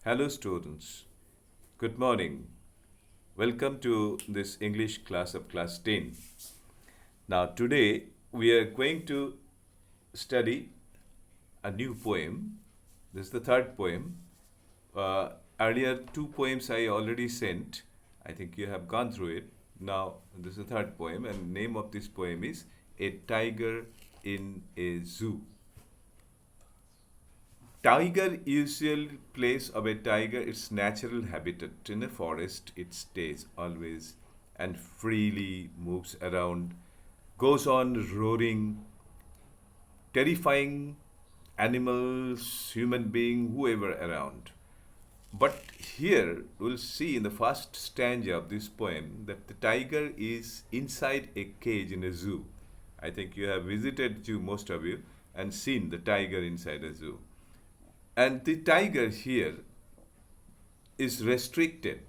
Hello, students. Good morning. Welcome to this English class of class 10. Now, today we are going to study a new poem. This is the third poem. Earlier, two poems I already sent. I think you have gone through it. Now, this is the third poem, and name of this poem is A Tiger in a Zoo. Tiger usual place of a tiger, its natural habitat. In a forest, it stays always and freely moves around, goes on roaring, terrifying animals, human being, whoever around. But here we'll see in the first stanza of this poem that the tiger is inside a cage in a zoo. I think you have visited zoo, most of you, and seen the tiger inside a zoo. And the tiger here is restricted.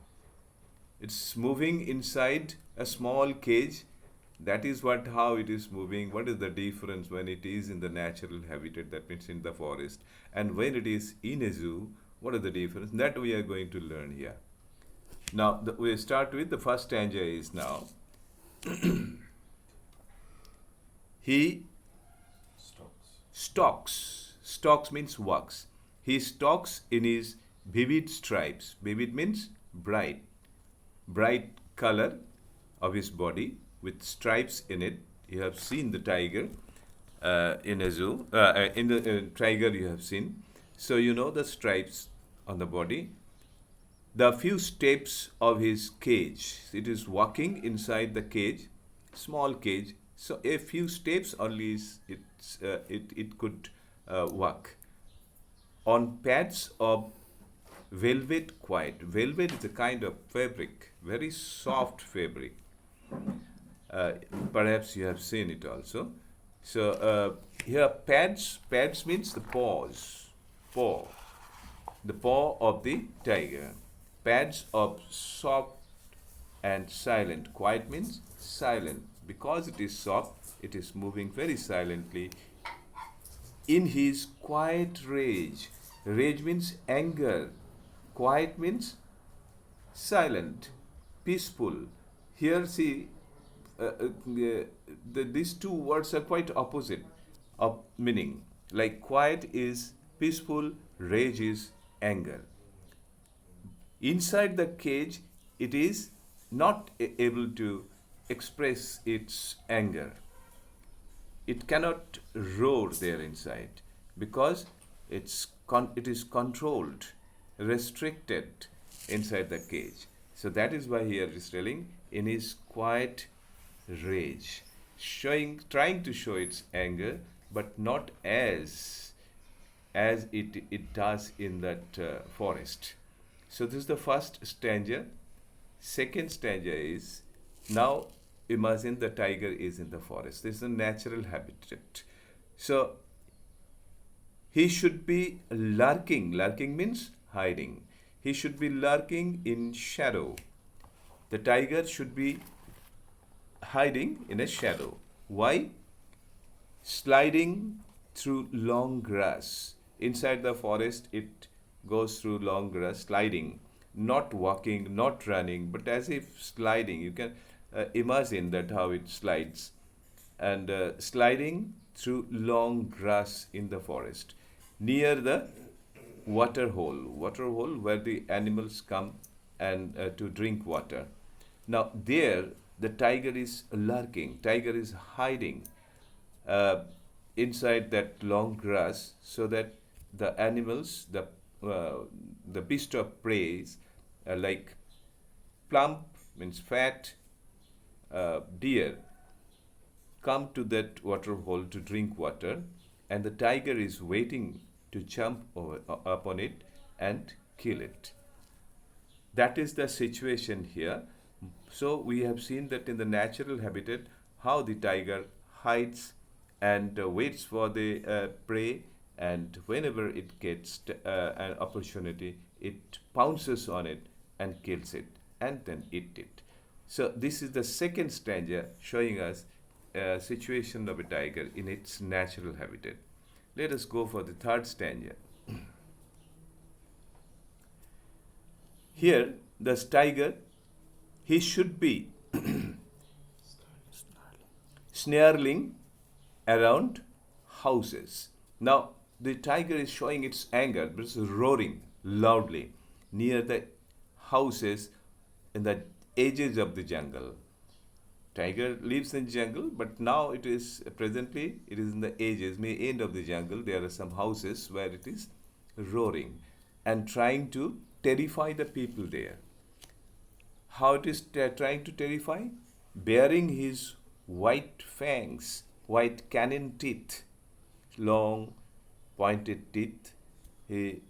It's moving inside a small cage. That is what how it is moving. What is the difference when it is in the natural habitat, that means in the forest, and when it is in a zoo? What is the difference? That we are going to learn here. Now we start with the first stanza is now. He stalks. Stalks means walks. He stalks in his vivid stripes. Vivid means bright. Bright color of his body with stripes in it. You have seen the tiger in a zoo. In the tiger you have seen. So you know the stripes on the body. The few steps of his cage. It is walking inside the cage, small cage. So a few steps only it could walk on pads of velvet quiet. Velvet is a kind of fabric, very soft fabric. Uh, Perhaps you have seen it also. So here pads means the paw, the paw of the tiger. Pads of soft and silent. Quiet means silent. Because it is soft, it is moving very silently in his quiet rage. Rage means anger. Quiet means silent, peaceful. Here, see, these two words are quite opposite of meaning. Like quiet is peaceful, rage is anger. Inside the cage, it is not able to express its anger. It cannot roar there inside because it is controlled, restricted inside the cage. So that is why here is telling in his quiet rage, trying to show its anger, but not as it does in that forest. So this is the first stanza. Second stanza is now imagine the tiger is in the forest. This is a natural habitat. So he should be lurking. Lurking means hiding. He should be lurking in shadow. The tiger should be hiding in a shadow. Why? Sliding through long grass. Inside the forest, it goes through long grass, sliding, not walking, not running, but as if sliding. You can imagine that how it slides, and sliding through long grass in the forest near the water hole where the animals come and to drink water. Now there the tiger is lurking, tiger is hiding uh, inside that long grass so that the animals, the beast of prey, like plump means fat deer, come to that water hole to drink water, and the tiger is waiting to jump upon it and kill it. That is the situation here. So we have seen that in the natural habitat, how the tiger hides and waits for the prey, and whenever it gets an opportunity, it pounces on it and kills it and then eat it. So this is the second stanza showing us a situation of a tiger in its natural habitat. Let us go for the third stanza. Here the tiger, he should be snarling around houses. Now, the tiger is showing its anger, but it's roaring loudly near the houses in the edges of the jungle. Tiger lives in jungle, but now it is presently it is in the edges, may end of the jungle. There are some houses where it is roaring and trying to terrify the people there. How it is trying to terrify? Bearing his white fangs, white canine teeth, long pointed teeth. He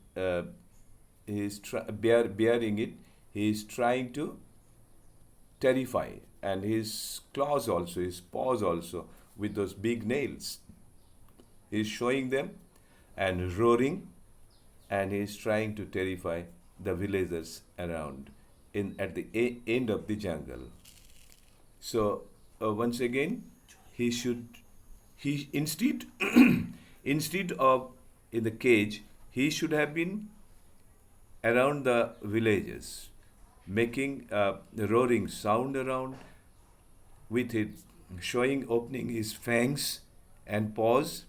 is bearing it. He is trying to terrify, and his claws also, his paws also, with those big nails. He is showing them and roaring, and he is trying to terrify the villagers around in at the end of the jungle. So once again, he instead instead of in the cage, he should have been around the villages, making a roaring sound around, with it showing, opening his fangs and paws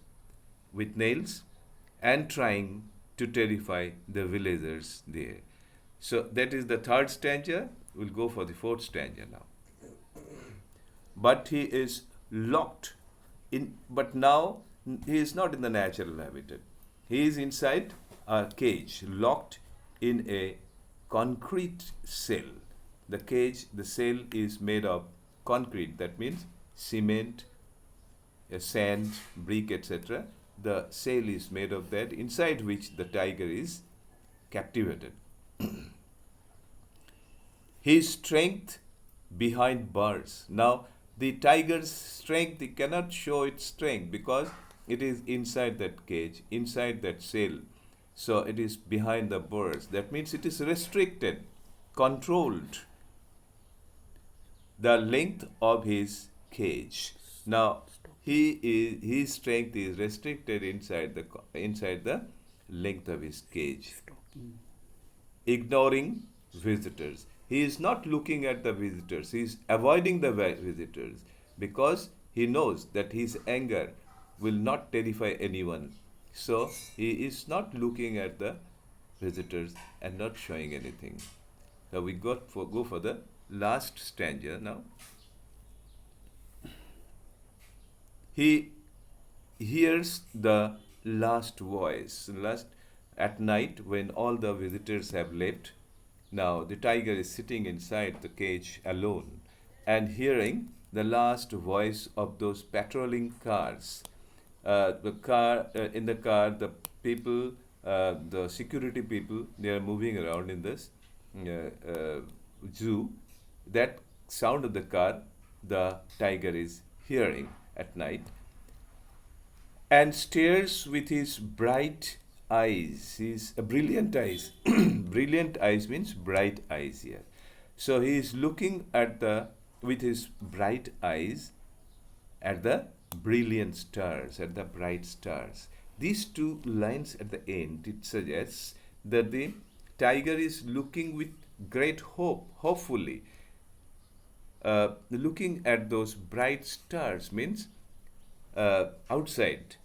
with nails, and trying to terrify the villagers there. So that is the third stanza. We'll go for the fourth stanza now. But he is locked in, but now he is not in the natural habitat. He is inside a cage, locked in a concrete cell. The cage, the cell is made of concrete, that means cement, sand, brick, etc. The cell is made of that, inside which the tiger is captivated. His strength behind bars. Now, the tiger's strength, he cannot show its strength because it is inside that cage, inside that cell. So it is behind the bars. That means it is restricted, controlled, the length of his cage. Now, his strength is restricted inside the length of his cage. Ignoring visitors. He is not looking at the visitors. He is avoiding the visitors because he knows that his anger will not terrify anyone. So he is not looking at the visitors and not showing anything. So we go for the last stanza now. He hears the last voice. At night, when all the visitors have left, now the tiger is sitting inside the cage alone and hearing the last voice of those patrolling cars. In the car, the people, the security people, they are moving around in this zoo. That sound of the car, the tiger is hearing at night, and stares with his bright eyes, his brilliant eyes. Brilliant eyes means bright eyes here. So he is looking at with his bright eyes at the brilliant stars, at the bright stars. These two lines at the end, it suggests that the tiger is looking with great hope, hopefully. Looking at those bright stars means outside,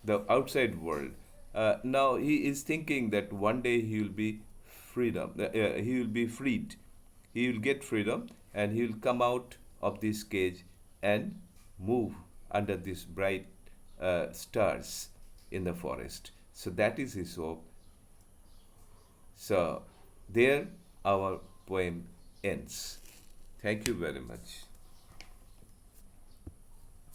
the outside world. Now he is thinking that one day he will be he will be freed. He will get freedom and he will come out of this cage and move under these bright stars in the forest. So that is his hope. So there our poem ends. Thank you very much.